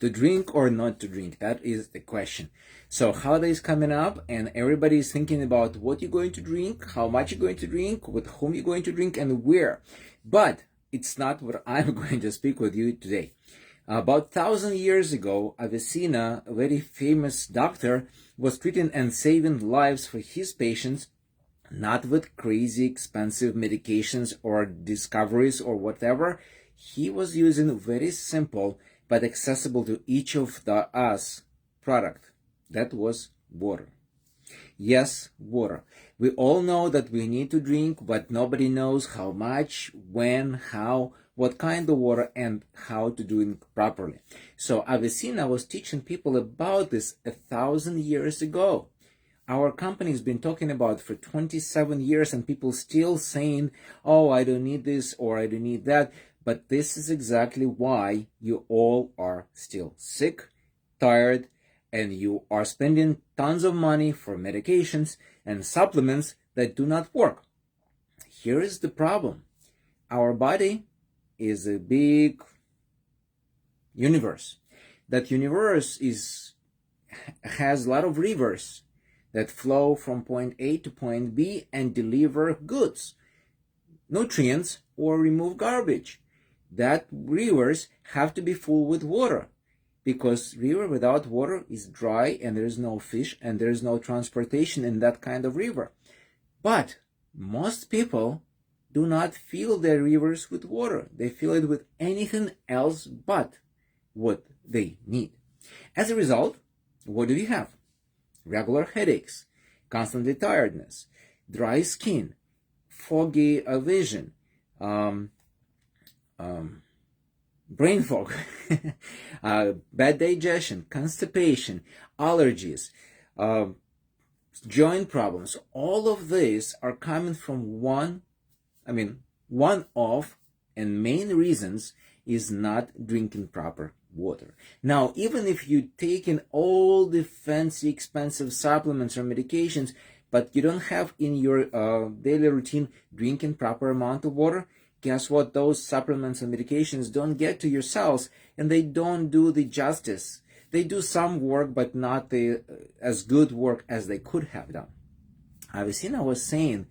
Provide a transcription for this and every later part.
To drink or not to drink? That is the question. So holidays coming up and everybody is thinking about what you're going to drink, how much you're going to drink, with whom you're going to drink, and where. But it's not what I'm going to speak with you today. About 1,000 years ago, Avicenna, a very famous doctor, was treating and saving lives for his patients, not with crazy expensive medications or discoveries or whatever. He was using very simple but accessible to each of us product. That was water. Yes, water. We all know that we need to drink, but nobody knows how much, when, how, what kind of water, and how to do it properly. So Avicenna was teaching people about this 1,000 years ago. Our company has been talking about it for 27 years and people still saying, oh, I don't need this or I don't need that. But this is exactly why you all are still sick, tired, and you are spending tons of money for medications and supplements that do not work. Here is the problem. Our body is a big universe. That universe has a lot of rivers that flow from point A to point B and deliver goods, nutrients, or remove garbage. That rivers have to be full with water, because river without water is dry and there is no fish and there is no transportation in that kind of river. But most people do not fill their rivers with water. They fill it with anything else but what they need. As a result, what do we have? Regular headaches, constantly tiredness, dry skin, foggy vision, brain fog, bad digestion, constipation, allergies, joint problems. All of these are coming from one of and main reasons is not drinking proper water. Now, even if you take in all the fancy expensive supplements or medications, but you don't have in your daily routine drinking proper amount of water, guess what? Those supplements and medications don't get to your cells and they don't do the justice. They do some work, but not the as good work as they could have done. Avicenna was saying,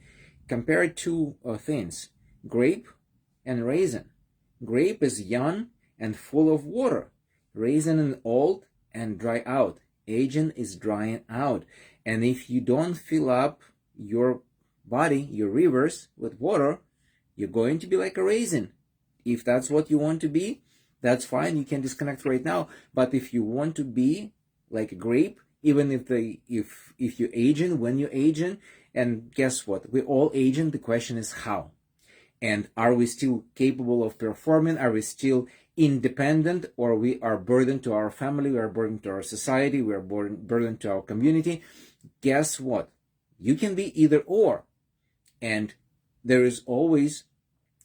compare two things, grape and raisin. Grape is young and full of water. Raisin is old and dry out. Aging is drying out. And if you don't fill up your body, your rivers, with water, you're going to be like a raisin. If that's what you want to be, that's fine. You can disconnect right now. But if you want to be like a grape, even if you're aging, when you're aging, and guess what? We're all aging. The question is how. And are we still capable of performing? Are we still independent, or we are burdened to our family, we are burdened to our society, we are burdened to our community? Guess what? You can be either or. And there is always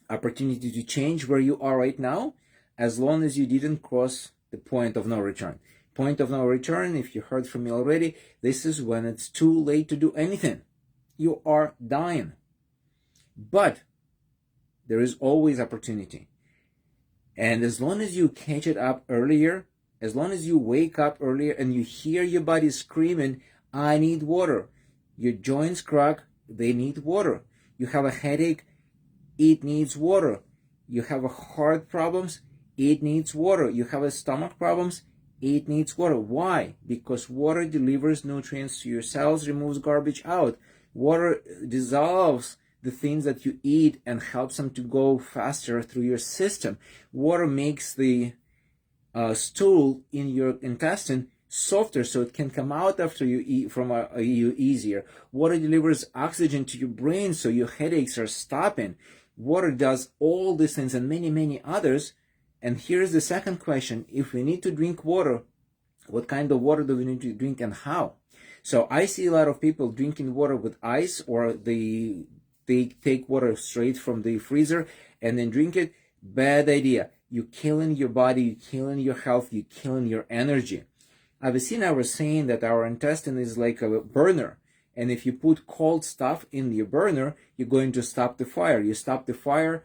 opportunity to change where you are right now, as long as you didn't cross the point of no return. Point of no return, if you heard from me already, this is when it's too late to do anything. You are dying. But there is always opportunity. And as long as you catch it up earlier, as long as you wake up earlier and you hear your body screaming, I need water. Your joints crack, they need water. You have a headache, it needs water. You have a heart problems, it needs water. You have a stomach problems, it needs water. Why? Because water delivers nutrients to your cells, removes garbage out. Water dissolves the things that you eat and helps them to go faster through your system. Water makes the stool in your intestine softer so it can come out after you eat from you easier. Water delivers oxygen to your brain so your headaches are stopping. Water does all these things and many, many others. And here's the second question. If we need to drink water, what kind of water do we need to drink and how? So I see a lot of people drinking water with ice, or they take water straight from the freezer and then drink it. Bad idea. You're killing your body, you're killing your health, you're killing your energy. Avicenna was saying that our intestine is like a burner. And if you put cold stuff in your burner, you're going to stop the fire. You stop the fire,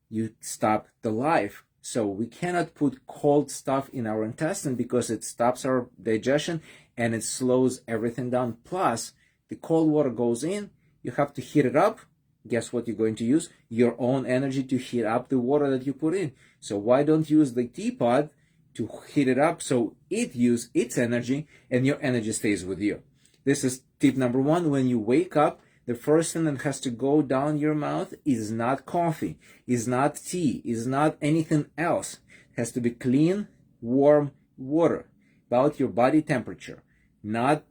you stop the life. So we cannot put cold stuff in our intestine because it stops our digestion and it slows everything down. Plus, the cold water goes in, you have to heat it up. Guess what you're going to use? Your own energy to heat up the water that you put in. So why don't you use the teapot to heat it up so it uses its energy and your energy stays with you? This is tip number one. When you wake up, the first thing that has to go down your mouth is not coffee, is not tea, is not anything else. It has to be clean, warm water, about your body temperature, not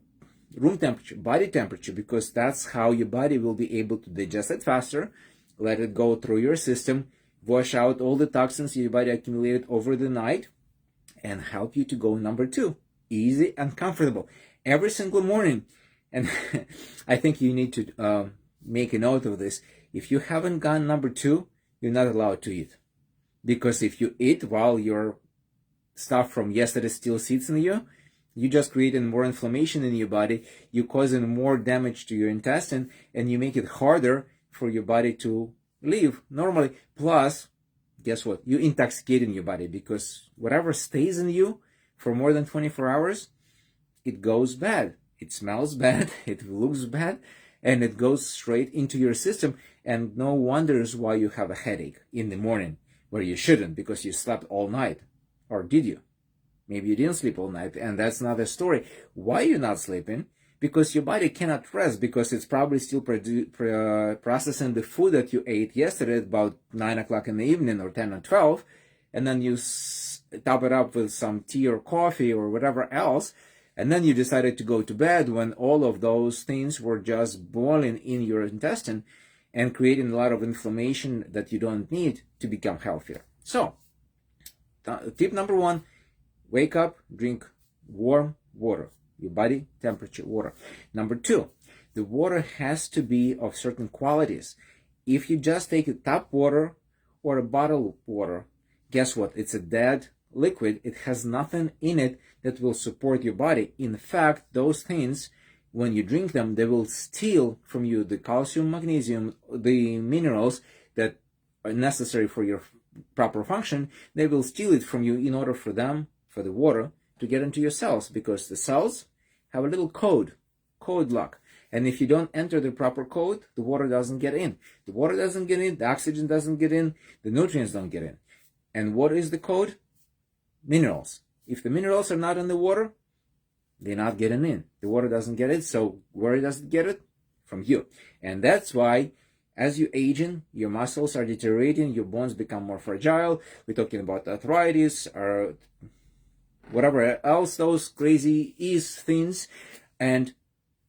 room temperature, body temperature, because that's how your body will be able to digest it faster, let it go through your system, wash out all the toxins your body accumulated over the night, and help you to go number two, easy and comfortable, every single morning. And I think you need to make a note of this. If you haven't gone number two, you're not allowed to eat. Because if you eat while your stuff from yesterday still sits in you, you just creating more inflammation in your body, you're causing more damage to your intestine, and you make it harder for your body to live normally. Plus, guess what? You intoxicate in your body, because whatever stays in you for more than 24 hours, it goes bad. It smells bad, it looks bad, and it goes straight into your system. And no wonders why you have a headache in the morning, where you shouldn't, because you slept all night. Or did you? Maybe you didn't sleep all night, and that's another story. Why you're not sleeping? Because your body cannot rest, because it's probably still processing the food that you ate yesterday at about 9 o'clock in the evening, or 10 or 12, and then you top it up with some tea or coffee or whatever else, and then you decided to go to bed when all of those things were just boiling in your intestine and creating a lot of inflammation that you don't need to become healthier. So, tip number one, wake up, drink warm water, your body temperature water. Number two, the water has to be of certain qualities. If you just take a tap water or a bottle water, guess what? It's a dead liquid. It has nothing in it that will support your body. In fact, those things, when you drink them, they will steal from you the calcium, magnesium, the minerals that are necessary for your proper function. They will steal it from you in order for them, for the water, to get into your cells, because the cells have a little code lock. And if you don't enter the proper code, the water doesn't get in. The water doesn't get in, the oxygen doesn't get in, the nutrients don't get in. And what is the code? Minerals. If the minerals are not in the water, they're not getting in. The water doesn't get it, so where does it get it? From you. And that's why, as you're aging, your muscles are deteriorating, your bones become more fragile. We're talking about arthritis or whatever else those crazy things. And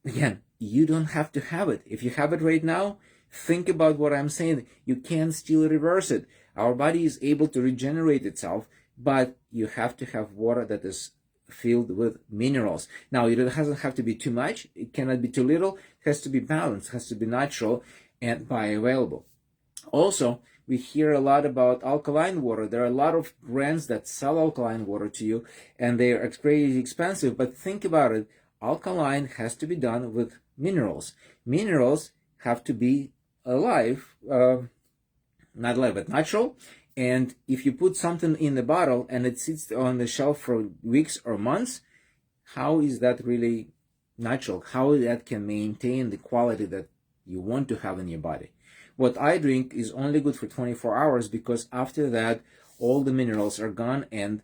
again, you don't have to have it. If you have it right now, think about what I'm saying. You can still reverse it. Our body is able to regenerate itself, but you have to have water that is filled with minerals. Now, it doesn't have to be too much. It cannot be too little. It has to be balanced. It has to be natural and bioavailable. Also, we hear a lot about alkaline water. There are a lot of brands that sell alkaline water to you, and they are crazy expensive. But think about it. Alkaline has to be done with minerals. Minerals have to be alive, not alive, but natural. And if you put something in the bottle and it sits on the shelf for weeks or months, how is that really natural? How that can maintain the quality that you want to have in your body? What I drink is only good for 24 hours, because after that, all the minerals are gone, and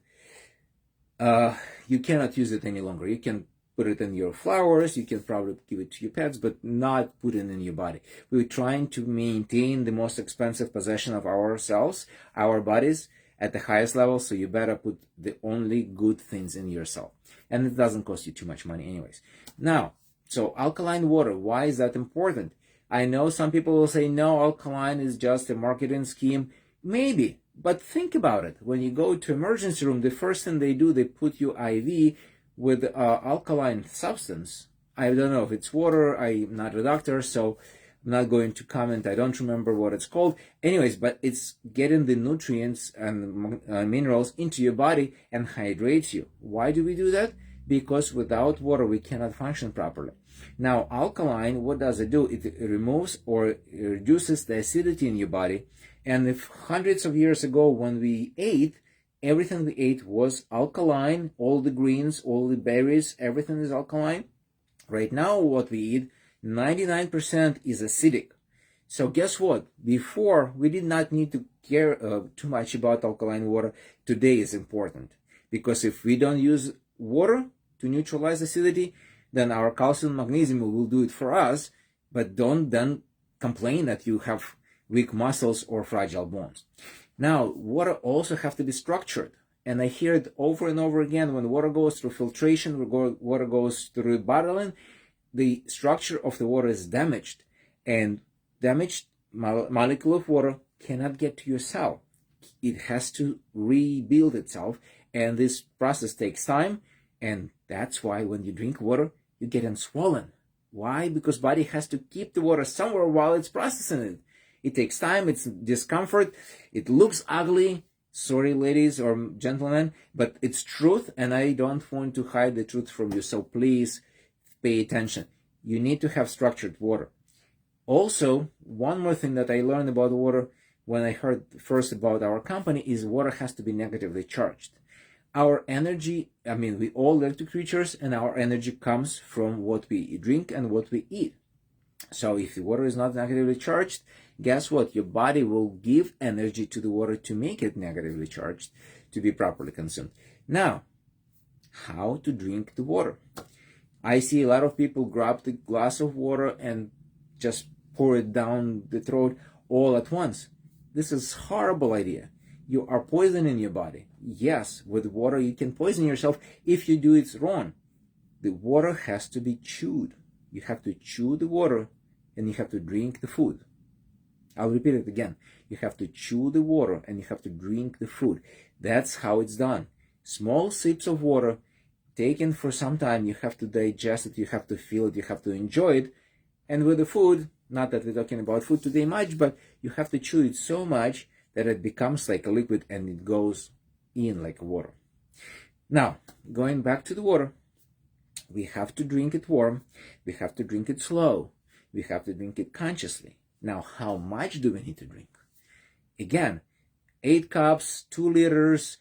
you cannot use it any longer. You can put it in your flowers, you can probably give it to your pets, but not put it in your body. We're trying to maintain the most expensive possession of ourselves, our bodies, at the highest level, so you better put the only good things in yourself. And it doesn't cost you too much money anyways. Now, so alkaline water, why is that important? I know some people will say, no, alkaline is just a marketing scheme. Maybe, but think about it. When you go to emergency room, the first thing they do, they put you IV with alkaline substance. I don't know if it's water. I'm not a doctor, so I'm not going to comment. I don't remember what it's called. Anyways, but it's getting the nutrients and minerals into your body and hydrates you. Why do we do that? Because without water, we cannot function properly. Now, alkaline, what does it do? It removes or reduces the acidity in your body, And if hundreds of years ago when we ate, everything we ate was alkaline, all the greens, all the berries, everything is alkaline. Right now, what we eat, 99% is acidic. So guess what? Before, we did not need to care too much about alkaline water. Today is important. Because if we don't use water to neutralize acidity, then our calcium magnesium will do it for us. But don't then complain that you have weak muscles or fragile bones. Now, water also have to be structured. And I hear it over and over again, when water goes through filtration, water goes through bottling, the structure of the water is damaged. And damaged molecule of water cannot get to your cell. It has to rebuild itself. And this process takes time. And that's why when you drink water, you get swollen. Why? Because body has to keep the water somewhere while it's processing it. It takes time, it's discomfort, it looks ugly. Sorry, ladies or gentlemen, but it's truth, and I don't want to hide the truth from you, so please pay attention. You need to have structured water. Also, one more thing that I learned about water when I heard first about our company is water has to be negatively charged. Our energy, we all electric creatures, and our energy comes from what we drink and what we eat. So if the water is not negatively charged, guess what? Your body will give energy to the water to make it negatively charged to be properly consumed. Now, how to drink the water? I see a lot of people grab the glass of water and just pour it down the throat all at once. This is a horrible idea. You are poisoning your body. Yes, with water you can poison yourself if you do it wrong. The water has to be chewed. You have to chew the water and you have to drink the food. I'll repeat it again. You have to chew the water and you have to drink the food. That's how it's done. Small sips of water taken for some time. You have to digest it. You have to feel it. You have to enjoy it. And with the food, not that we're talking about food today much, but you have to chew it so much that it becomes like a liquid and it goes in like water. Now, going back to the water, we have to drink it warm. We have to drink it slow. We have to drink it consciously. Now, how much do we need to drink? Again, 8 cups, 2 liters,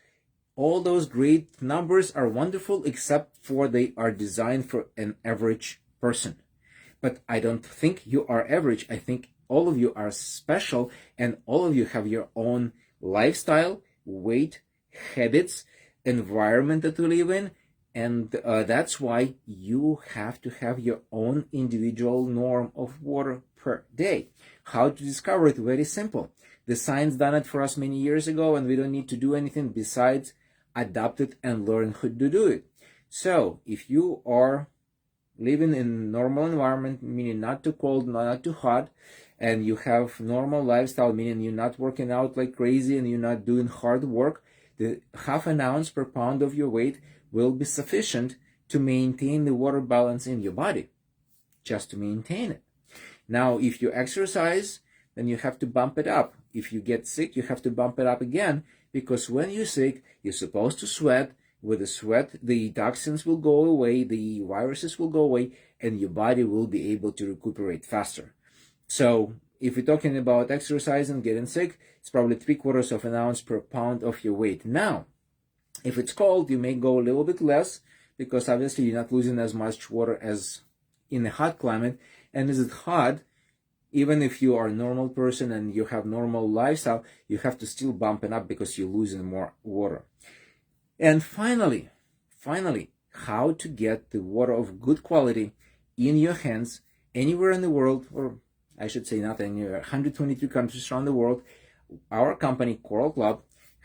all those great numbers are wonderful, except for they are designed for an average person. But I don't think you are average. I think all of you are special, and all of you have your own lifestyle, weight, habits, environment that you live in, and that's why you have to have your own individual norm of water per day. How to discover it? Very simple. The science done it for us many years ago, and we don't need to do anything besides adapt it and learn how to do it. So if you are living in normal environment, meaning not too cold, not too hot, and you have normal lifestyle, meaning you're not working out like crazy and you're not doing hard work, the half an ounce per pound of your weight will be sufficient to maintain the water balance in your body, just to maintain it. Now, if you exercise, then you have to bump it up. If you get sick, you have to bump it up again, because when you're sick, you're supposed to sweat. With the sweat, the toxins will go away, the viruses will go away, and your body will be able to recuperate faster. So if you're talking about exercise and getting sick, it's probably 3/4 of an ounce per pound of your weight. Now, if it's cold, you may go a little bit less, because obviously you're not losing as much water as in a hot climate. And is it hot? Even if you are a normal person and you have normal lifestyle, you have to still bump it up because you're losing more water. And finally, how to get the water of good quality in your hands anywhere in the world, or I should say not anywhere, 122 countries around the world. Our company, Coral Club,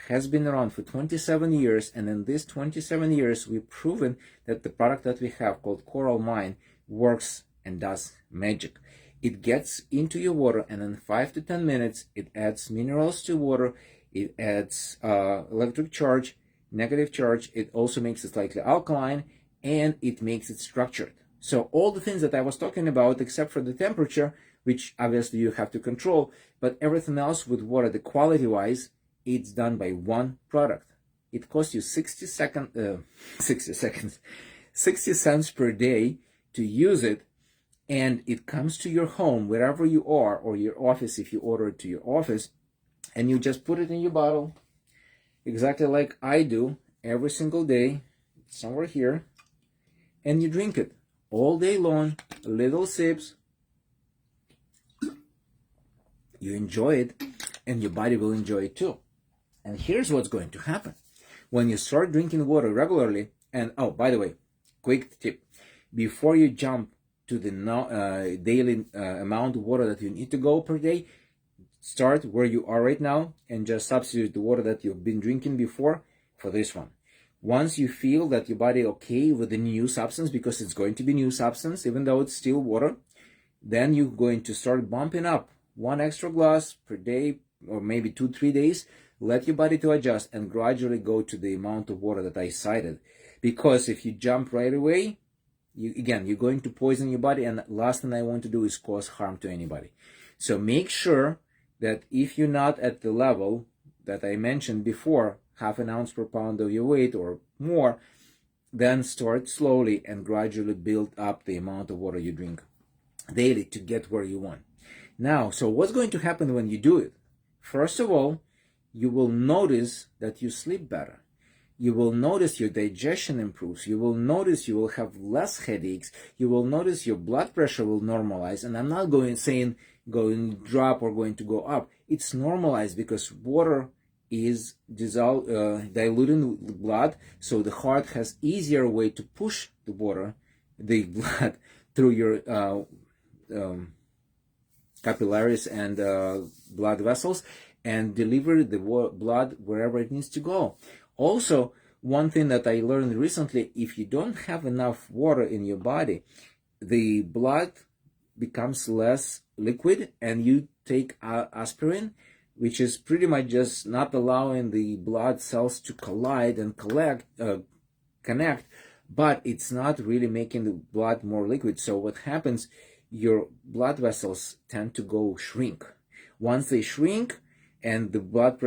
has been around for 27 years, and in these 27 years, we've proven that the product that we have called Coral Mine works and does magic. It gets into your water, and in 5 to 10 minutes, it adds minerals to water, it adds electric charge, negative charge, it also makes it slightly alkaline, and it makes it structured. So all the things that I was talking about, except for the temperature, which obviously you have to control, but everything else with water, the quality-wise, it's done by one product. It costs you 60 cents per day to use it, and it comes to your home, wherever you are, or your office if you order it to your office, and you just put it in your bottle, exactly like I do every single day, somewhere here, and you drink it all day long, little sips. You enjoy it, and your body will enjoy it too. And here's what's going to happen. When you start drinking water regularly, and oh, by the way, quick tip, before you jump to the daily amount of water that you need to go per day, start where you are right now and just substitute the water that you've been drinking before for this one. Once you feel that your body okay with the new substance, because it's going to be new substance, even though it's still water, then you're going to start bumping up 1 extra glass per day, or maybe 2-3 days. Let your body to adjust and gradually go to the amount of water that I cited. Because if you jump right away, you're going to poison your body, and last thing I want to do is cause harm to anybody. So make sure that if you're not at the level that I mentioned before, 1/2 ounce per pound of your weight or more, then start slowly and gradually build up the amount of water you drink daily to get where you want. Now, so what's going to happen when you do it? First of all, you will notice that you sleep better. You will notice your digestion improves. You will notice you will have less headaches. You will notice your blood pressure will normalize. And I'm not saying going to drop or going to go up. It's normalized because water is diluting the blood, so the heart has easier way to push the blood through your capillaries and blood vessels and deliver the blood wherever it needs to go. Also, one thing that I learned recently, if you don't have enough water in your body, the blood becomes less liquid, and you take aspirin, which is pretty much just not allowing the blood cells to collide and connect, but it's not really making the blood more liquid. So what happens, your blood vessels tend to shrink. Once they shrink and the blood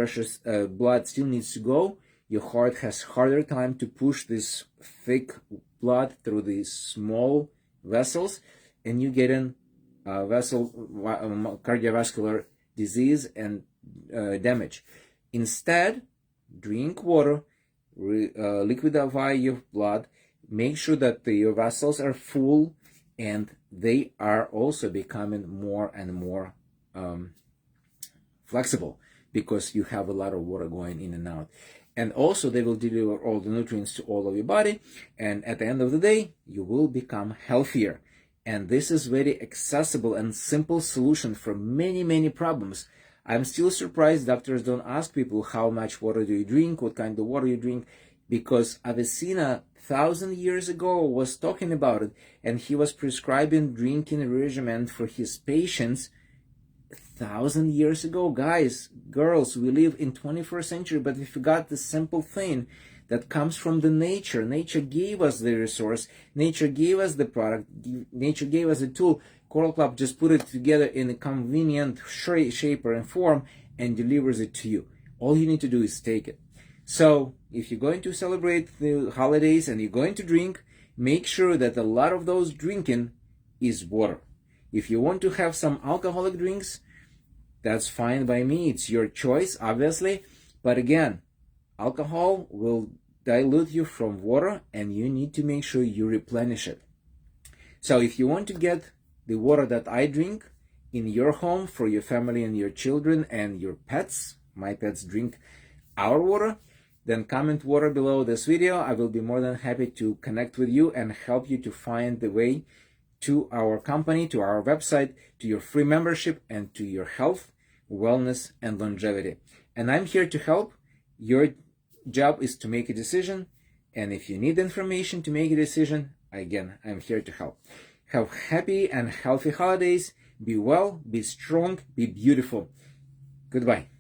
still needs to go, your heart has harder time to push this thick blood through these small vessels, and you get in cardiovascular disease and damage. Instead, drink water, liquidify your blood, make sure that your vessels are full, and they are also becoming more and more flexible because you have a lot of water going in and out. And also they will deliver all the nutrients to all of your body, and at the end of the day, you will become healthier. And this is very accessible and simple solution for many, many problems. I'm still surprised doctors don't ask people how much water do you drink, what kind of water you drink, because Avicenna 1,000 years ago was talking about it, and he was prescribing drinking regimen for his patients 1,000 years ago. Guys, girls, we live in 21st century, but we forgot the simple thing that comes from the nature. Nature gave us the resource. Nature gave us the product. Nature gave us the tool. Coral Club just put it together in a convenient shape and form and delivers it to you. All you need to do is take it. So if you're going to celebrate the holidays and you're going to drink, make sure that a lot of those drinking is water. If you want to have some alcoholic drinks, that's fine by me. It's your choice, obviously. But again, alcohol will dilute you from water, and you need to make sure you replenish it. So if you want to get the water that I drink in your home for your family and your children and your pets, my pets drink our water, then comment water below this video. I will be more than happy to connect with you and help you to find the way to our company, to our website, to your free membership, and to your health, wellness, and longevity. And I'm here to help. Your job is to make a decision, and if you need information to make a decision, again, I'm here to help. Have happy and healthy holidays. Be well, be strong, be beautiful. Goodbye.